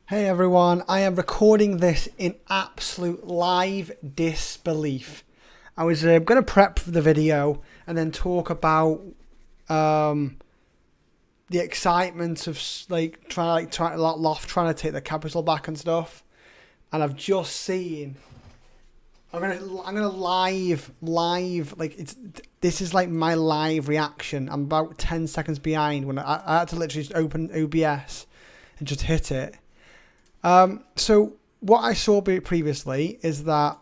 Hey everyone, I am recording this in absolute live disbelief. I was going to prep for the video and then talk about the excitement of trying to take the capital back and stuff. And I've just seen. I'm gonna live this is like my live reaction. I'm about 10 seconds behind when I had to literally just open OBS and just hit it. So what I saw previously is that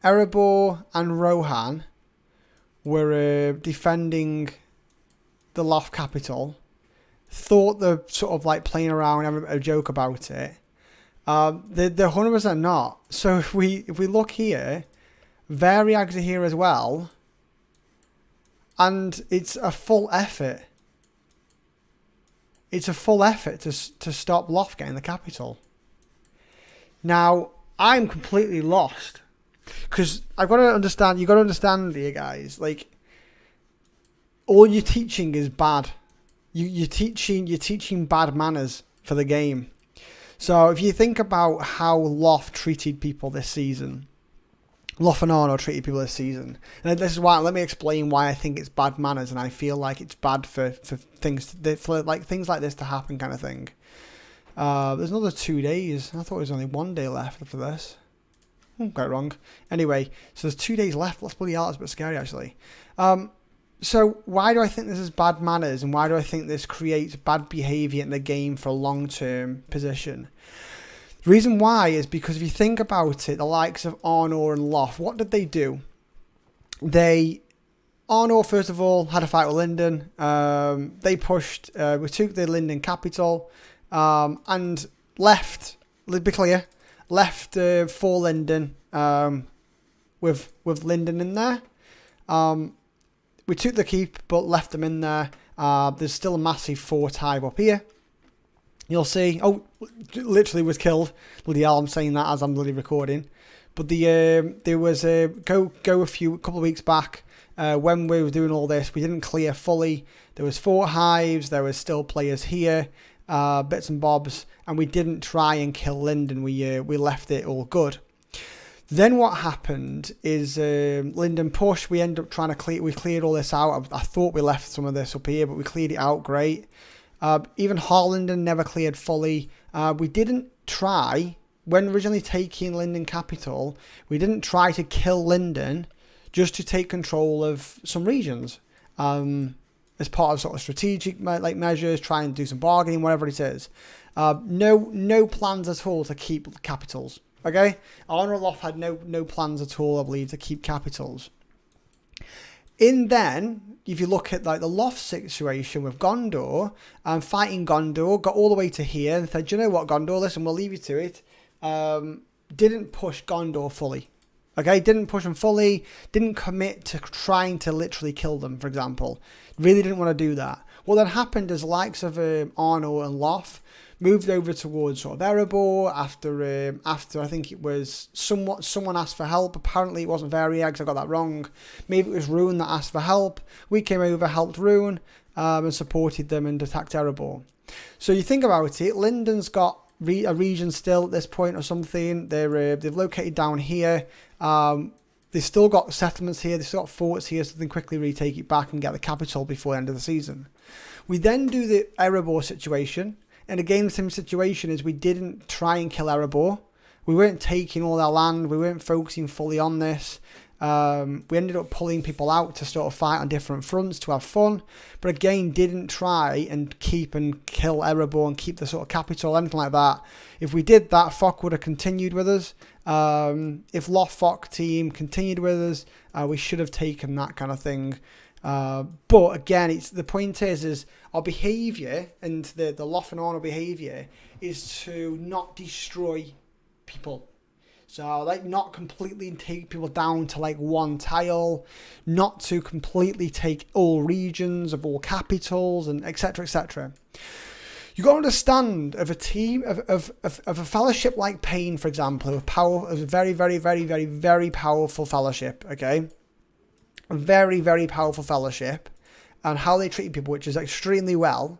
Erebor and Rohan were defending the Loft capital. Thought they're sort of like playing around, having a joke about it. They're 100% not. So if we look here, Variags are here as well, and it's a full effort. It's a full effort to stop Loft getting the capital. Now, I'm completely lost. Because I've got to understand, you've got to understand here, guys. Like, all you're teaching is bad. You're teaching bad manners for the game. So if you think about how Loft treated people this season, Loft and Arno treated people this season. And this is why, let me explain why I think it's bad manners and I feel like it's bad for things like this to happen, kind of thing. There's another 2 days. I thought there was only 1 day left after this. Got it wrong. Anyway, so there's 2 days left. Let's bloody hell, that's a bit scary actually. So why do I think this is bad manners and why do I think this creates bad behaviour in the game for a long-term position? The reason why is because if you think about it, the likes of Arnor and Loft, what did they do? Arnor, first of all, had a fight with Linden. They pushed, we took the Linden capital and left, let's be clear, left for Linden with Linden in there. We took the keep, but left them in there. There's still a massive fort hive up here. You'll see. Oh, literally was killed. Bloody hell, I'm saying that as I'm bloody recording. But there was a couple of weeks back when we were doing all this. We didn't clear fully. There was 4 hives. There was still players here, bits and bobs, and we didn't try and kill Linden. We left it all good. Then what happened is Linden pushed. We ended up trying to clear. We cleared all this out. I thought we left some of this up here, but we cleared it out great. Even Harlinden never cleared fully. We didn't try, when originally taking Linden capital, we didn't try to kill Linden just to take control of some regions. As part of sort of strategic measures, try and do some bargaining, whatever it is. No plans at all to keep capitals. Okay? Arnor and Loft had no plans at all, I believe, to keep capitals. If you look at like the Loft situation with Gondor, fighting Gondor, got all the way to here and said, do you know what, Gondor, listen, we'll leave you to it. Didn't push Gondor fully. Okay, didn't push them fully, didn't commit to trying to literally kill them, for example. Really didn't want to do that. What then happened is the likes of Arnor and Loft moved over towards sort of Erebor after I think it was someone asked for help. Apparently it wasn't Variags, I got that wrong. Maybe it was Rune that asked for help. We came over, helped Rune, and supported them and attacked Erebor. So you think about it, Linden's got a region still at this point or something. They've located down here. They've still got settlements here. They've still got forts here, so they can quickly retake it back and get the capital before the end of the season. We then do the Erebor situation. And again, the same situation is we didn't try and kill Erebor. We weren't taking all their land. We weren't focusing fully on this. We ended up pulling people out to sort of fight on different fronts to have fun. But again, didn't try and keep and kill Erebor and keep the sort of capital, anything like that. If we did that, Fock would have continued with us. If Loft Fock team continued with us, we should have taken that kind of thing. But again, the point is our behaviour and the Loft and Arnor behaviour is to not destroy people. So like not completely take people down to like one tile, not to completely take all regions of all capitals and etc. etc. You got to understand of a team of a fellowship like Pain, for example, a very, very, very, very, very powerful fellowship. Okay. A very, very powerful fellowship, and how they treat people, which is extremely well.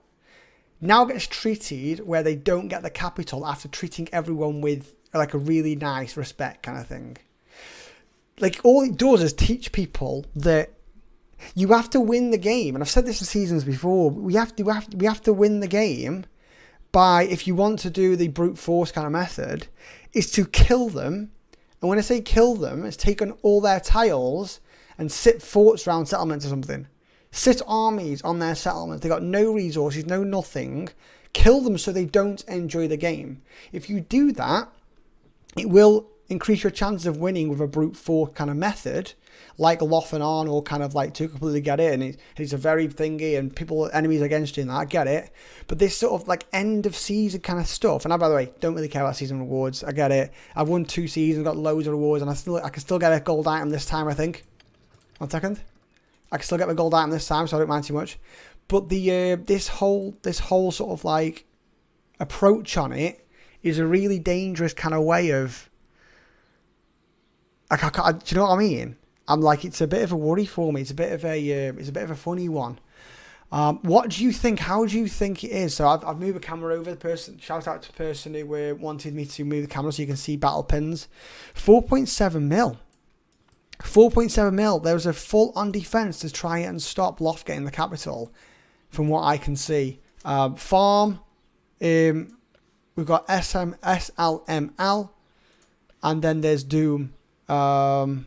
now gets treated where they don't get the capital after treating everyone with like a really nice respect kind of thing. Like all it does is teach people that you have to win the game. And I've said this in seasons before. We have to win the game by, if you want to do the brute force kind of method, is to kill them. And when I say kill them, it's take on all their tiles and sit forts around settlements or something. Sit armies on their settlements. They got no resources, no nothing. Kill them so they don't enjoy the game. If you do that, it will increase your chances of winning with a brute force kind of method, like LOTR or kind of like to completely get it. And it's a very thingy and enemies against you and that, I get it. But this sort of like end of season kind of stuff. And I, by the way, don't really care about season rewards. I get it. I've won 2 seasons, got loads of rewards, and I can still get a gold item this time, I think. 1 second. I can still get my gold item this time, so I don't mind too much. But the this whole sort of like approach on it is a really dangerous kind of way of. Do you know what I mean? I'm like, it's a bit of a worry for me. It's a bit of a funny one. What do you think? How do you think it is? So I've moved the camera over. The person, shout out to the person who wanted me to move the camera so you can see battle pins. 4.7 mil. 4.7 mil. There was a full on defense to try and stop Loft getting the capital, from what I can see. Farm. We've got SLML, and then there's Doom. I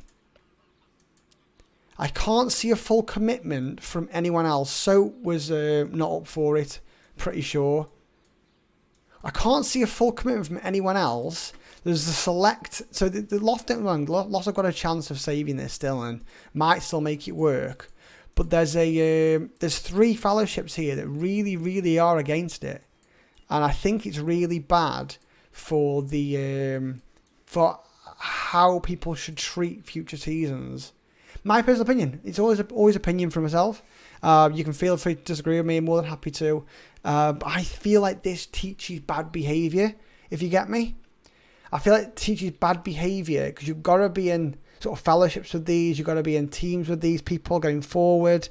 can't see a full commitment from anyone else. So was not up for it, pretty sure. I can't see a full commitment from anyone else. There's the select. So the Loft don't run. Loft have got a chance of saving this still and might still make it work. But there's 3 fellowships here that really, really are against it, and I think it's really bad for the for how people should treat future seasons. My personal opinion. It's always opinion for myself. You can feel free to disagree with me. I'm more than happy to. But I feel like this teaches bad behaviour, if you get me. I feel like it teaches bad behaviour because you've got to be in sort of fellowships with these. You've got to be in teams with these people going forward.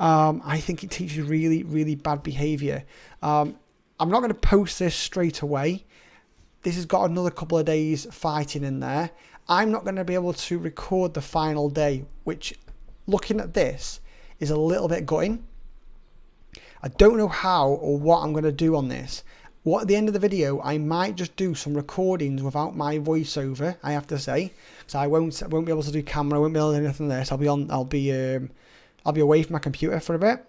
I think it teaches really, really bad behaviour. I'm not going to post this straight away. This has got another couple of days fighting in there. I'm not going to be able to record the final day, which, looking at this, is a little bit gutting. I don't know how or what I'm going to do on this. What, at the end of the video, I might just do some recordings without my voiceover, I have to say. So I won't be able to do camera, I won't be able to do anything there. So I'll be away from my computer for a bit.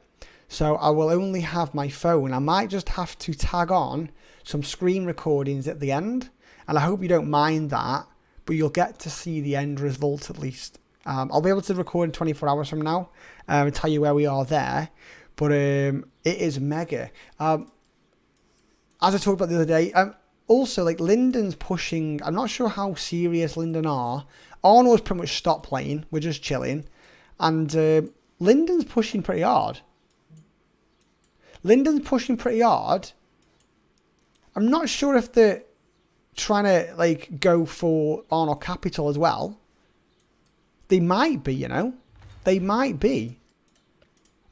So I will only have my phone. I might just have to tag on some screen recordings at the end. And I hope you don't mind that, but you'll get to see the end result at least. I'll be able to record in 24 hours from now and tell you where we are there. But it is mega. As I talked about the other day, also, like, Linden's pushing. I'm not sure how serious Linden are. Arnold's pretty much stopped playing. We're just chilling. And Linden's pushing pretty hard. I'm not sure if they're trying to, like, go for Arnold Capital as well. They might be, you know. They might be.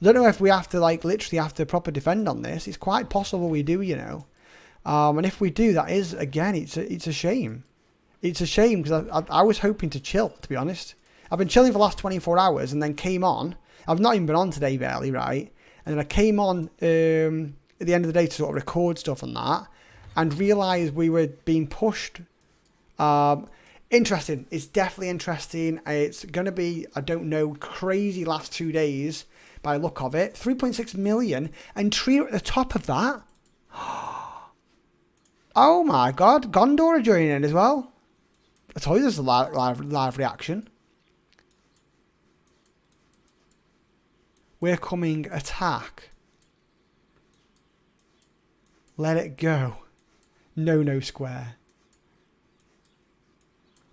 I don't know if we have to, like, literally have to proper defend on this. It's quite possible we do, you know. And if we do, that is, again, it's a shame. It's a shame because I was hoping to chill, to be honest. I've been chilling for the last 24 hours and then came on. I've not even been on today, barely, right? And then I came on at the end of the day to sort of record stuff on that and realised we were being pushed. Interesting. It's definitely interesting. It's going to be, I don't know, crazy last 2 days by the look of it. 3.6 million and Trio at the top of that. Oh my God, Gondor are joining in as well. I told you there's a live reaction. We're coming attack. Let it go. No square.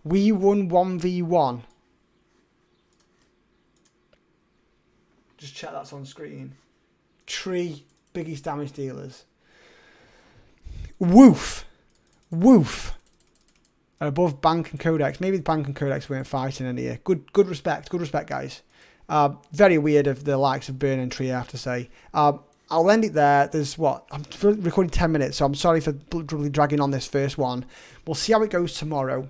We won 1v1. Just check that's on screen. Tree, biggest damage dealers. Woof. Above Bank and Codex. Maybe the Bank and Codex weren't fighting in here. Good respect, guys. Very weird of the likes of Burn and Tree, I have to say. I'll end it there. There's what? I'm recording 10 minutes, so I'm sorry for really dragging on this first one. We'll see how it goes tomorrow.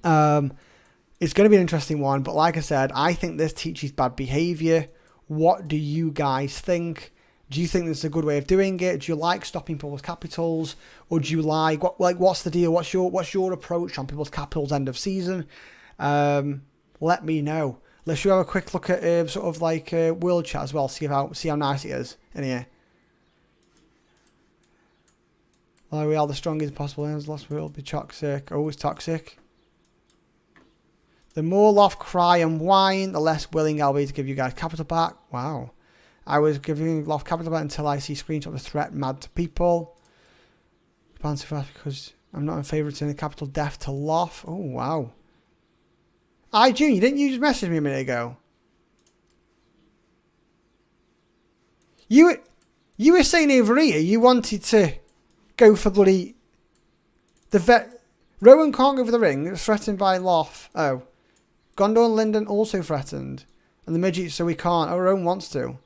It's going to be an interesting one, but like I said, I think this teaches bad behaviour. What do you guys think? Do you think this is a good way of doing it? Do you like stopping people's capitals, or do you what's the deal? What's your approach on people's capitals end of season? Let me know. Let's have a quick look at sort of like world chat as well. See how nice it is in here. Well, we are the strongest possible. Lost world be toxic. Always toxic. The more Loft cry and whine, the less willing I'll be to give you guys capital back. Wow. I was giving Loft capital back until I see screenshot of the threat mad to people. Fancy fast because I'm not in favour of turning capital death to Loft. Oh, wow. June, didn't you just message me a minute ago? You were saying over here you wanted to go for bloody... Rowan can't go for the ring. It's threatened by Loft. Oh. Gondor and Linden also threatened. And the midget, so we can't. Oh, Rowan wants to.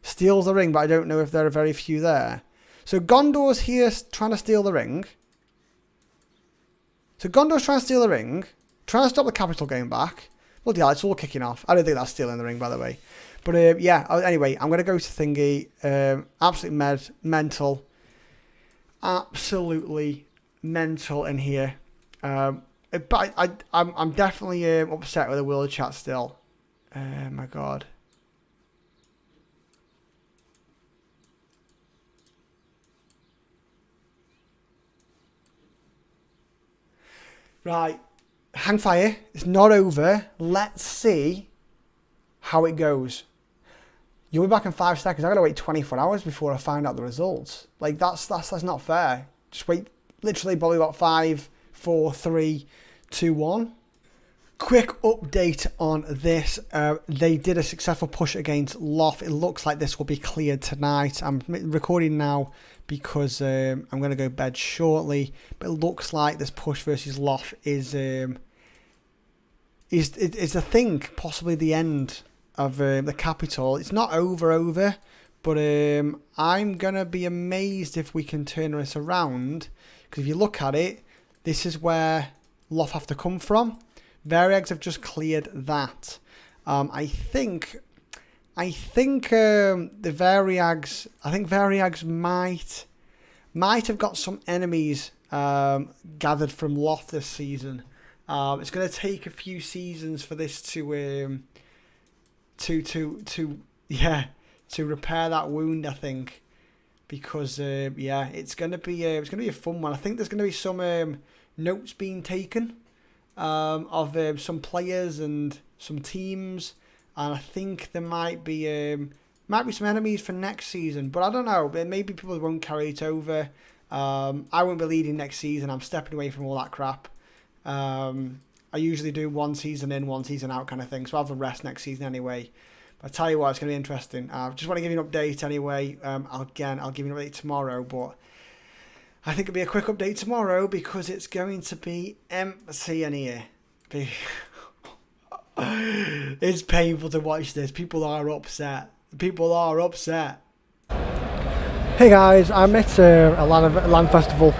Steals the ring, but I don't know if there are very few there. So Gondor's here trying to steal the ring. So Gondor's trying to steal the ring. Trying to stop the capital going back. Bloody hell, it's all kicking off. I don't think that's stealing the ring, by the way. But yeah, anyway, I'm going to go to Thingy. Absolutely mental. Absolutely mental in here. But I'm definitely upset with the world chat still. My God. Right. Hang fire. It's not over. Let's see how it goes. You'll be back in 5 seconds. I've got to wait 24 hours before I find out the results. Like, that's not fair. Just wait literally probably about 5, 4, 3, 2, 1. Quick update on this. They did a successful push against Loft. It looks like this will be cleared tonight. I'm recording now because I'm going to go to bed shortly. But it looks like this push versus Loft is a thing, possibly the end of the capital. It's not over, but I'm going to be amazed if we can turn this around. Because if you look at it, this is where Loft have to come from. Variags have just cleared that. I think the Variags. I think Variags might have got some enemies gathered from Loft this season. It's going to take a few seasons for this to repair that wound. I think because it's going to be a fun one. I think there's going to be some notes being taken. Of some players and some teams, and I think there might be some enemies for next season, but I don't know. Maybe people won't carry it over. I won't be leading next season. I'm stepping away from all that crap. I usually do 1 season in, 1 season out kind of thing, so I'll have the rest next season anyway. But I tell you what, it's going to be interesting. I just want to give you an update anyway. I'll give you an update tomorrow, but I think it'll be a quick update tomorrow because it's going to be empty in here. It's painful to watch this. People are upset. Hey guys, I'm at a land festival,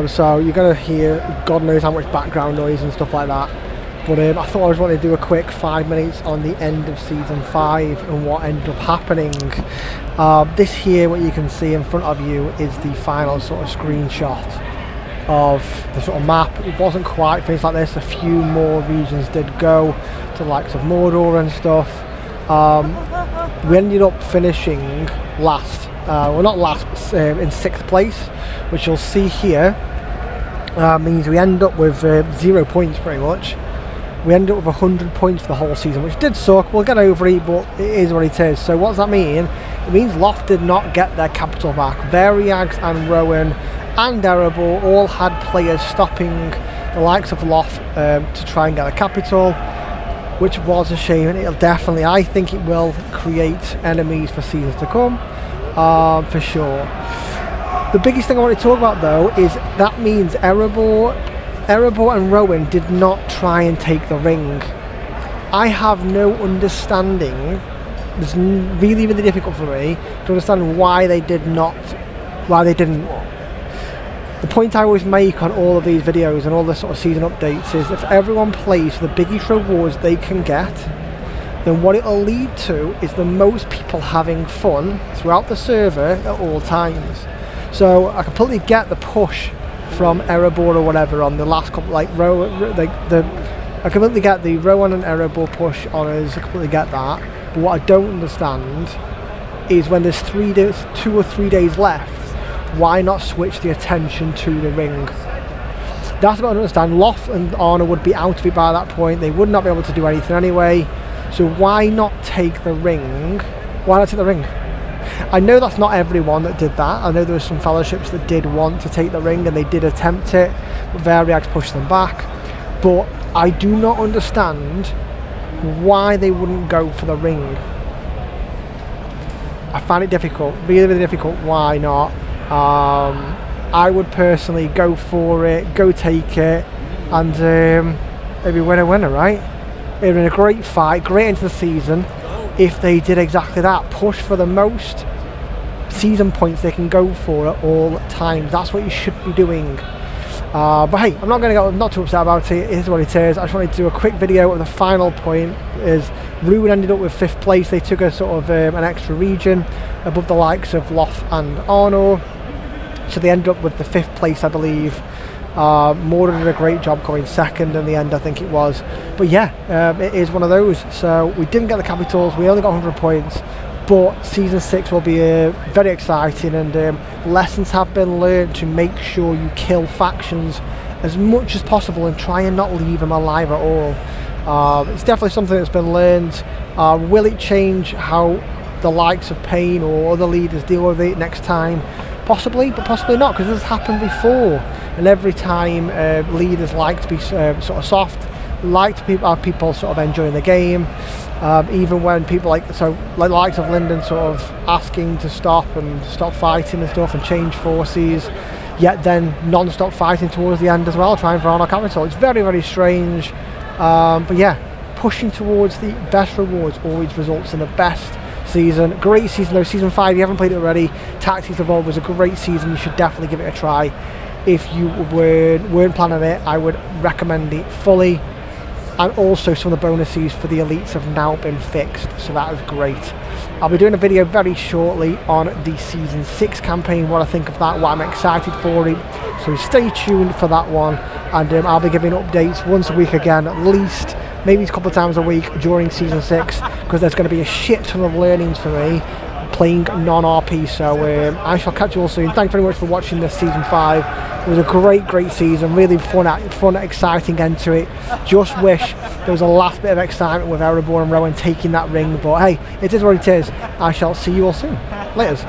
so you're going to hear God knows how much background noise and stuff like that. But I thought I was wanting to do a quick 5 minutes on the end of season 5 and what ended up happening. This here, what you can see in front of you, is the final sort of screenshot of the sort of map. It wasn't quite finished like this. A few more regions did go to the likes of Mordor and stuff. We ended up finishing last, well not last, but in 6th place, which you'll see here. Means we end up with 0 points pretty much. We ended up with 100 points for the whole season, which did suck. We'll get over it, but it is what it is. So what does that mean? It means Loft did not get their capital back. Variags and Rowan and Erebor all had players stopping the likes of Loft to try and get a capital, which was a shame. And it'll definitely, I think it will create enemies for seasons to come, for sure. The biggest thing I want to talk about though is that means Erebor and Rowan did not try and take the ring. I have no understanding it's really, really difficult for me to understand why they didn't. The point I always make on all of these videos and all the sort of season updates is if everyone plays for the biggest rewards they can get, then what it'll lead to is the most people having fun throughout the server at all times. So I completely get the push from Erebor or whatever on the last couple, I completely get the Rowan and Erebor push on us. I completely get that. But what I don't understand is when there's 2 or 3 days left, why not switch the attention to the ring? That's what I don't understand. Loth and Arna would be out of it by that point. They would not be able to do anything anyway. So why not take the ring? Why not take the ring? I know that's not everyone that did that. I know there were some fellowships that did want to take the ring and they did attempt it, but Variax pushed them back. But I do not understand why they wouldn't go for the ring. I find it difficult, really, really difficult. Why not? I would personally go for it, go take it, and maybe win a winner, right? It would have been a great fight, great into the season, if they did exactly that. Push for the most season points they can go for at all times. That's what you should be doing. But hey, I'm not too upset about it. It is what it is. I just wanted to do a quick video of the final point. Is Ruin ended up with 5th place. They took a sort of an extra region above the likes of Loth and Arno. So they ended up with the 5th place, I believe. Mora did a great job going 2nd in the end, I think it was. But yeah, it is one of those. So we didn't get the capitals. We only got 100 points. But season 6 will be very exciting, and lessons have been learned to make sure you kill factions as much as possible and try and not leave them alive at all. It's definitely something that's been learned. Will it change how the likes of Pain or other leaders deal with it next time? Possibly, but possibly not, because this has happened before. And every time leaders like to be sort of soft, like to have people sort of enjoying the game. Even when people like the likes of Linden sort of asking to stop fighting and stuff and change forces, yet then non-stop fighting towards the end as well, trying for honor capital. It's very, very strange. But yeah, pushing towards the best rewards always results in the best season. Great season though. Season 5, if you haven't played it already, Tactics Evolved was a great season. You should definitely give it a try. If you weren't planning it, I would recommend it fully. And also some of the bonuses for the elites have now been fixed, so that is great. I'll be doing a video very shortly on the season 6 campaign, what I think of that, what I'm excited for it. So stay tuned for that one, and I'll be giving updates once a week again, at least, maybe a couple of times a week during season 6, because there's going to be a shit ton of learnings for me playing non-RP. So I shall catch you all soon. Thanks very much for watching this season 5. It was a great season, really fun, exciting end to it. Just wish there was a last bit of excitement with Erebor and Rowan taking that ring, but hey, it is what it is. I shall see you all soon. Laters.